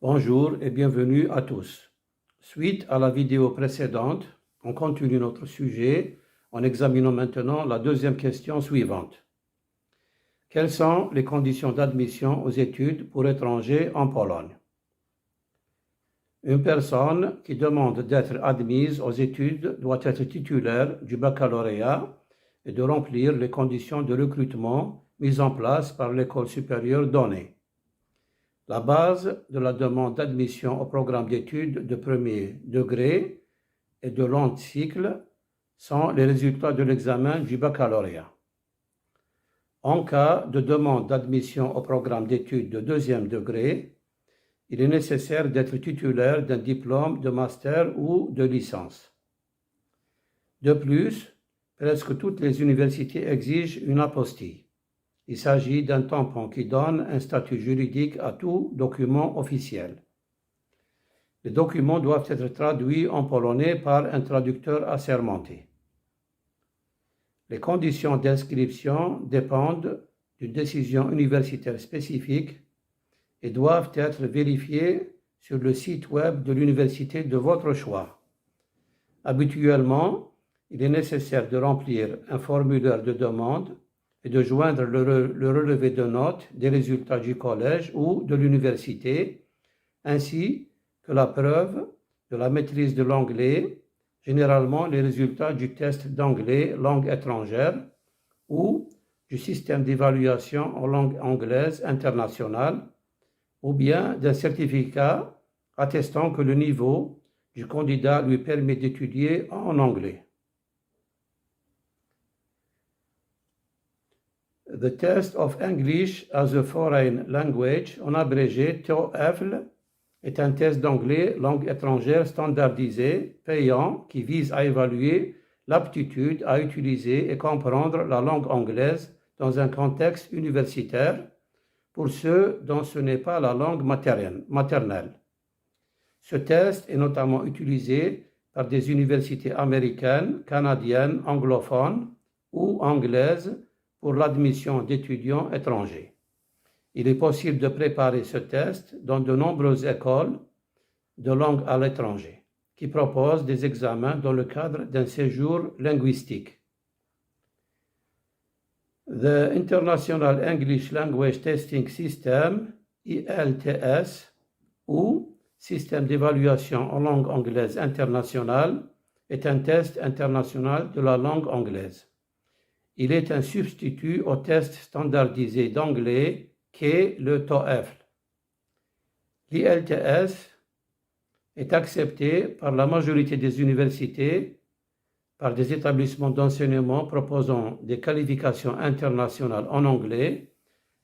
Bonjour et bienvenue à tous. Suite à la vidéo précédente, on continue notre sujet en examinant maintenant la deuxième question suivante. Quelles sont les conditions d'admission aux études pour étrangers en Pologne? Une personne qui demande d'être admise aux études doit être titulaire du baccalauréat et de remplir les conditions de recrutement mises en place par l'école supérieure donnée. La base de la demande d'admission au programme d'études de premier degré et de long cycle sont les résultats de l'examen du baccalauréat. En cas de demande d'admission au programme d'études de deuxième degré, il est nécessaire d'être titulaire d'un diplôme de master ou de licence. De plus, presque toutes les universités exigent une apostille. Il s'agit d'un tampon qui donne un statut juridique à tout document officiel. Les documents doivent être traduits en polonais par un traducteur assermenté. Les conditions d'inscription dépendent d'une décision universitaire spécifique et doivent être vérifiées sur le site web de l'université de votre choix. Habituellement, il est nécessaire de remplir un formulaire de demande et de joindre le relevé de notes des résultats du collège ou de l'université, ainsi que la preuve de la maîtrise de l'anglais, généralement les résultats du test d'anglais langue étrangère ou du système d'évaluation en langue anglaise internationale, ou bien d'un certificat attestant que le niveau du candidat lui permet d'étudier en anglais. The Test of English as a Foreign Language, en abrégé TOEFL, est un test d'anglais langue étrangère standardisé, payant, qui vise à évaluer l'aptitude à utiliser et comprendre la langue anglaise dans un contexte universitaire pour ceux dont ce n'est pas la langue maternelle. Ce test est notamment utilisé par des universités américaines, canadiennes, anglophones ou anglaises pour l'admission d'étudiants étrangers. Il est possible de préparer ce test dans de nombreuses écoles de langue à l'étranger qui proposent des examens dans le cadre d'un séjour linguistique. The International English Language Testing System, IELTS, ou Système d'évaluation en langue anglaise internationale, est un test international de la langue anglaise. Il est un substitut au test standardisé d'anglais qu'est le TOEFL. L'IELTS est accepté par la majorité des universités, par des établissements d'enseignement proposant des qualifications internationales en anglais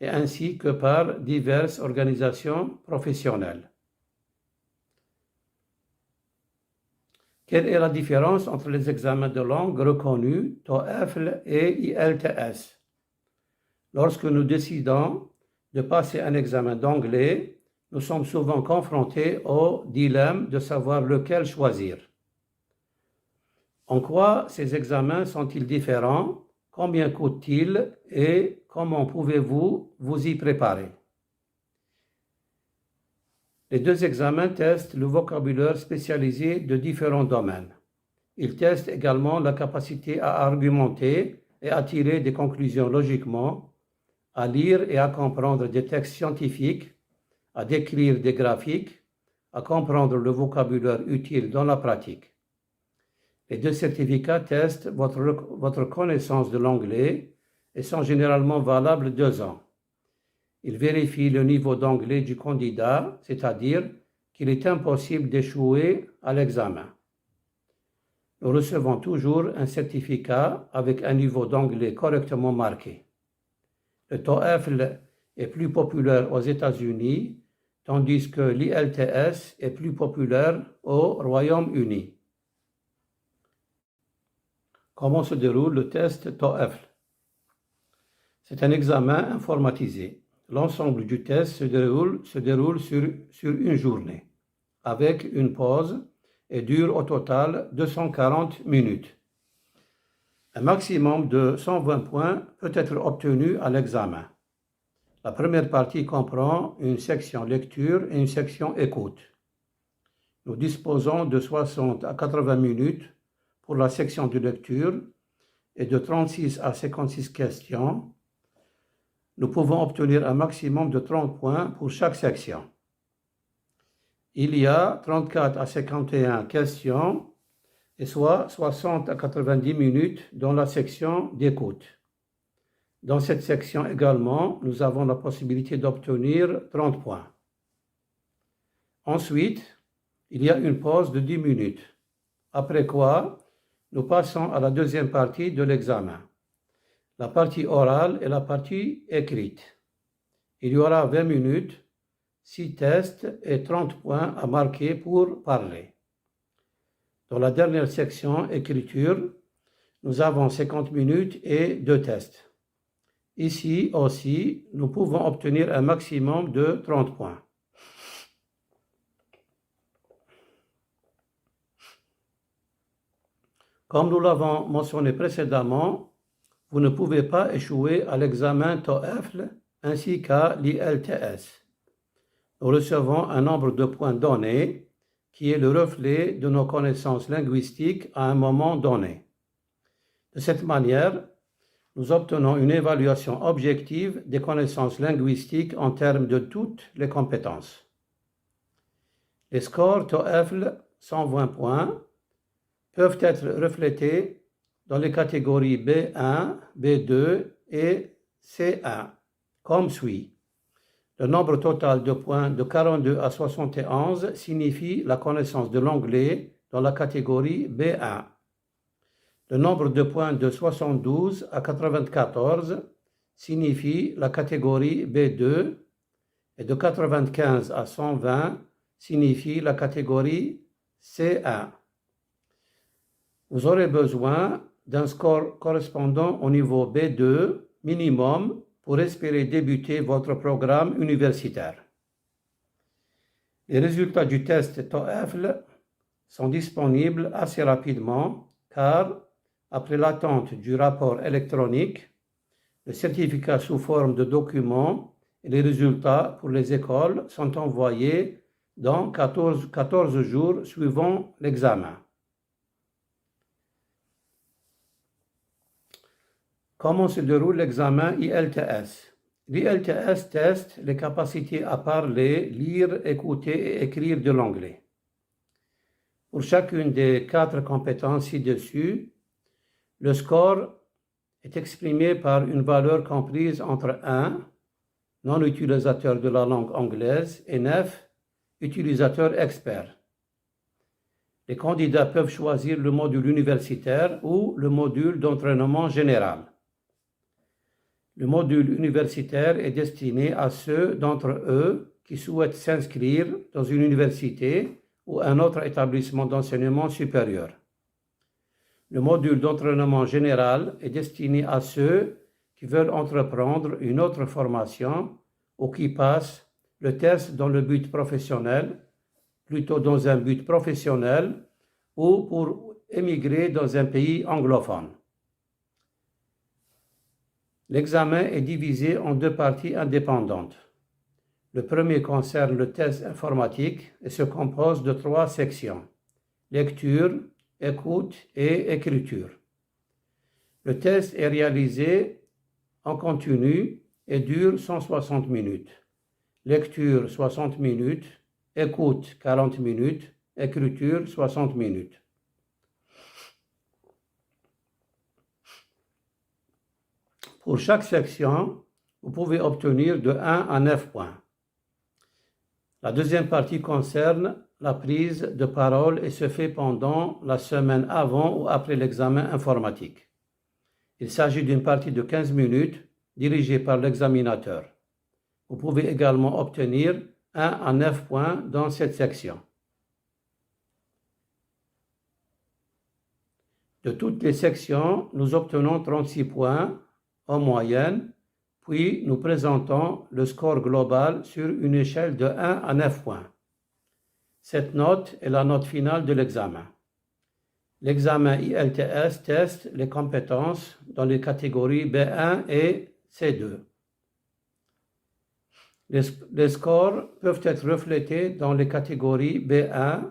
et ainsi que par diverses organisations professionnelles. Quelle est la différence entre les examens de langue reconnus, TOEFL et IELTS? Lorsque nous décidons de passer un examen d'anglais, nous sommes souvent confrontés au dilemme de savoir lequel choisir. En quoi ces examens sont-ils différents? Combien coûtent-ils et comment pouvez-vous vous y préparer? Les deux examens testent le vocabulaire spécialisé de différents domaines. Ils testent également la capacité à argumenter et à tirer des conclusions logiquement, à lire et à comprendre des textes scientifiques, à décrire des graphiques, à comprendre le vocabulaire utile dans la pratique. Les deux certificats testent votre connaissance de l'anglais et sont généralement valables 2 ans. Ils vérifient le niveau d'anglais du candidat, c'est-à-dire qu'il est impossible d'échouer à l'examen. Nous recevons toujours un certificat avec un niveau d'anglais correctement marqué. Le TOEFL est plus populaire aux États-Unis, tandis que l'IELTS est plus populaire au Royaume-Uni. Comment se déroule le test TOEFL? C'est un examen informatisé. L'ensemble du test se déroule sur une journée, avec une pause, et dure au total 240 minutes. Un maximum de 120 points peut être obtenu à l'examen. La première partie comprend une section lecture et une section écoute. Nous disposons de 60 à 80 minutes pour la section de lecture et de 36 à 56 questions. Nous pouvons obtenir un maximum de 30 points pour chaque section. Il y a 34 à 51 questions, et soit 60 à 90 minutes dans la section d'écoute. Dans cette section également, nous avons la possibilité d'obtenir 30 points. Ensuite, il y a une pause de 10 minutes, après quoi nous passons à la deuxième partie de l'examen, la partie orale et la partie écrite. Il y aura 20 minutes, 6 tests et 30 points à marquer pour parler. Dans la dernière section écriture, nous avons 50 minutes et 2 tests. Ici aussi, nous pouvons obtenir un maximum de 30 points. Comme nous l'avons mentionné précédemment, vous ne pouvez pas échouer à l'examen TOEFL ainsi qu'à l'IELTS. Nous recevons un nombre de points donné qui est le reflet de nos connaissances linguistiques à un moment donné. De cette manière, nous obtenons une évaluation objective des connaissances linguistiques en termes de toutes les compétences. Les scores TOEFL 120 points peuvent être reflétés dans les catégories B1, B2 et C1, comme suit. Le nombre total de points de 42 à 71 signifie la connaissance de l'anglais dans la catégorie B1. Le nombre de points de 72 à 94 signifie la catégorie B2 et de 95 à 120 signifie la catégorie C1. Vous aurez besoin d'un score correspondant au niveau B2 minimum pour espérer débuter votre programme universitaire. Les résultats du test TOEFL sont disponibles assez rapidement car, après l'attente du rapport électronique, le certificat sous forme de document et les résultats pour les écoles sont envoyés dans 14 jours suivant l'examen. Comment se déroule l'examen IELTS? L'IELTS teste les capacités à parler, lire, écouter et écrire de l'anglais. Pour chacune des 4 compétences ci-dessus, le score est exprimé par une valeur comprise entre 1, non utilisateur de la langue anglaise, et 9, utilisateur expert. Les candidats peuvent choisir le module universitaire ou le module d'entraînement général. Le module universitaire est destiné à ceux d'entre eux qui souhaitent s'inscrire dans une université ou un autre établissement d'enseignement supérieur. Le module d'entraînement général est destiné à ceux qui veulent entreprendre une autre formation ou qui passent le test dans le but professionnel, plutôt dans un but professionnel ou pour émigrer dans un pays anglophone. L'examen est divisé en 2 parties indépendantes. Le premier concerne le test informatique et se compose de 3 sections: lecture, écoute et écriture. Le test est réalisé en continu et dure 160 minutes. Lecture 60 minutes, écoute 40 minutes, écriture 60 minutes. Pour chaque section, vous pouvez obtenir de 1 à 9 points. La deuxième partie concerne la prise de parole et se fait pendant la semaine avant ou après l'examen informatique. Il s'agit d'une partie de 15 minutes dirigée par l'examinateur. Vous pouvez également obtenir 1 à 9 points dans cette section. De toutes les sections, nous obtenons 36 points en moyenne, puis nous présentons le score global sur une échelle de 1 à 9 points. Cette note est la note finale de l'examen. L'examen IELTS teste les compétences dans les catégories B1 et C2. Les scores peuvent être reflétés dans les catégories B1,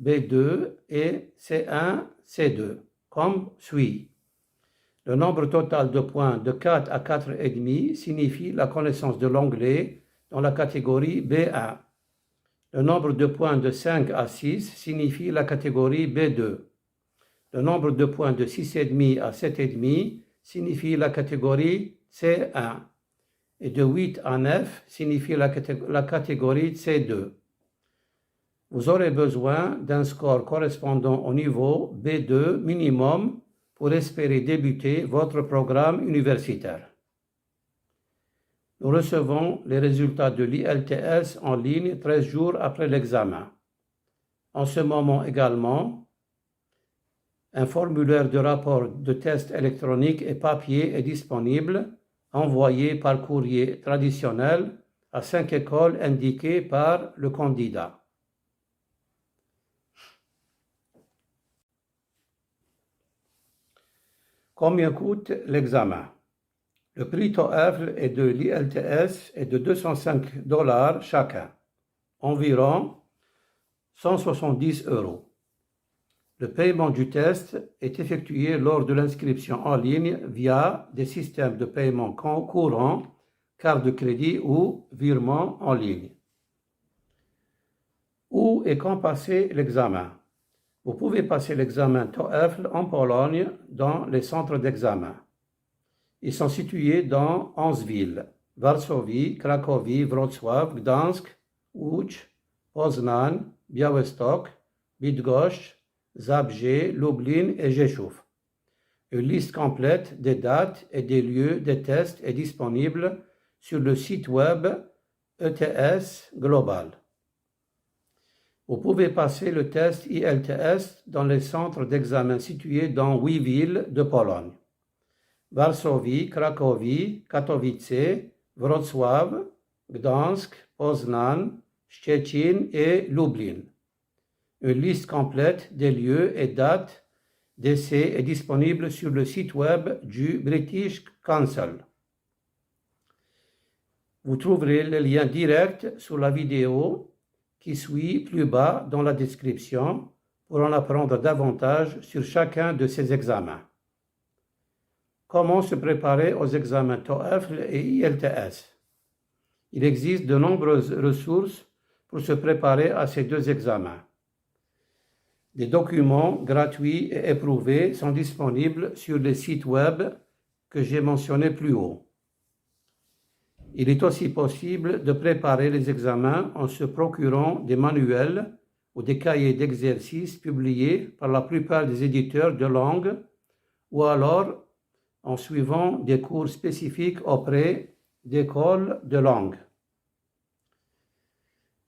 B2 et C1, C2, comme suit. Le nombre total de points de 4 à 4,5 signifie la connaissance de l'anglais dans la catégorie B1. Le nombre de points de 5 à 6 signifie la catégorie B2. Le nombre de points de 6,5 à 7,5 signifie la catégorie C1. Et de 8 à 9 signifie la catégorie C2. Vous aurez besoin d'un score correspondant au niveau B2 minimum pour espérer débuter votre programme universitaire. Nous recevons les résultats de l'IELTS en ligne 13 jours après l'examen. En ce moment également, un formulaire de rapport de test électronique et papier est disponible, envoyé par courrier traditionnel à 5 écoles indiquées par le candidat. Combien coûte l'examen? Le prix TOEFL et de l'IELTS est de $205 chacun, environ 170 €. Le paiement du test est effectué lors de l'inscription en ligne via des systèmes de paiement courants, carte de crédit ou virement en ligne. Où et quand passer l'examen? Vous pouvez passer l'examen TOEFL en Pologne dans les centres d'examen. Ils sont situés dans 11 villes: Varsovie, Cracovie, Wrocław, Gdańsk, Łódź, Poznań, Białystok, Bydgoszcz, Zabrze, Lublin et Rzeszów. Une liste complète des dates et des lieux des tests est disponible sur le site web ETS Global. Vous pouvez passer le test IELTS dans les centres d'examen situés dans 8 villes de Pologne: Varsovie, Cracovie, Katowice, Wrocław, Gdańsk, Poznań, Szczecin et Lublin. Une liste complète des lieux et dates d'essai est disponible sur le site web du British Council. Vous trouverez le lien direct sous la vidéo qui suit plus bas dans la description pour en apprendre davantage sur chacun de ces examens. Comment se préparer aux examens TOEFL et IELTS? Il existe de nombreuses ressources pour se préparer à ces deux examens. Des documents gratuits et éprouvés sont disponibles sur les sites web que j'ai mentionnés plus haut. Il est aussi possible de préparer les examens en se procurant des manuels ou des cahiers d'exercices publiés par la plupart des éditeurs de langue ou alors en suivant des cours spécifiques auprès d'écoles de langue.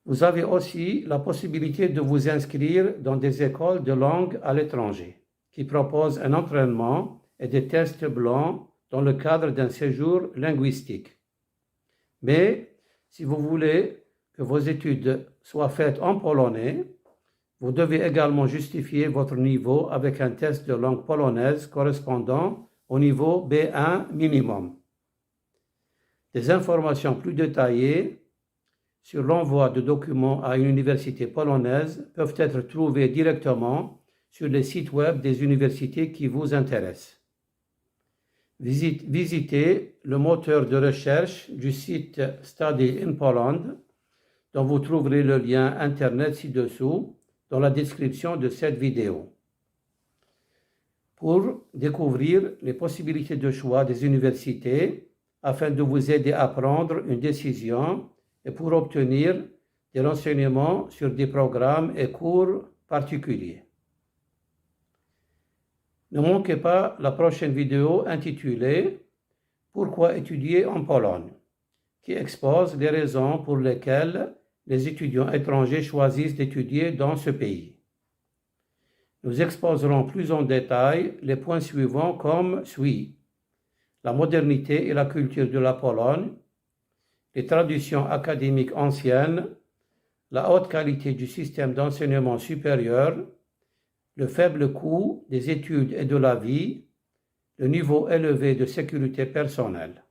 Vous avez aussi la possibilité de vous inscrire dans des écoles de langue à l'étranger qui proposent un entraînement et des tests blancs dans le cadre d'un séjour linguistique. Mais si vous voulez que vos études soient faites en polonais, vous devez également justifier votre niveau avec un test de langue polonaise correspondant au niveau B1 minimum. Des informations plus détaillées sur l'envoi de documents à une université polonaise peuvent être trouvées directement sur les sites web des universités qui vous intéressent. Visitez le moteur de recherche du site Study in Poland, dont vous trouverez le lien internet ci-dessous dans la description de cette vidéo. Pour découvrir les possibilités de choix des universités afin de vous aider à prendre une décision et pour obtenir des renseignements sur des programmes et cours particuliers. Ne manquez pas la prochaine vidéo intitulée « Pourquoi étudier en Pologne ?» qui expose les raisons pour lesquelles les étudiants étrangers choisissent d'étudier dans ce pays. Nous exposerons plus en détail les points suivants comme suit: la modernité et la culture de la Pologne, les traditions académiques anciennes, la haute qualité du système d'enseignement supérieur, le faible coût des études et de la vie, le niveau élevé de sécurité personnelle.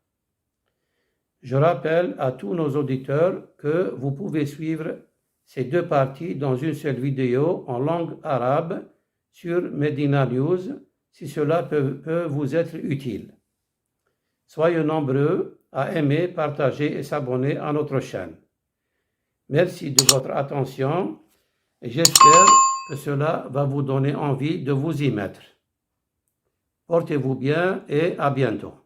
Je rappelle à tous nos auditeurs que vous pouvez suivre ces deux parties dans une seule vidéo en langue arabe sur Medina News si cela peut vous être utile. Soyez nombreux à aimer, partager et s'abonner à notre chaîne. Merci de votre attention et j'espère que cela va vous donner envie de vous y mettre. Portez-vous bien et à bientôt.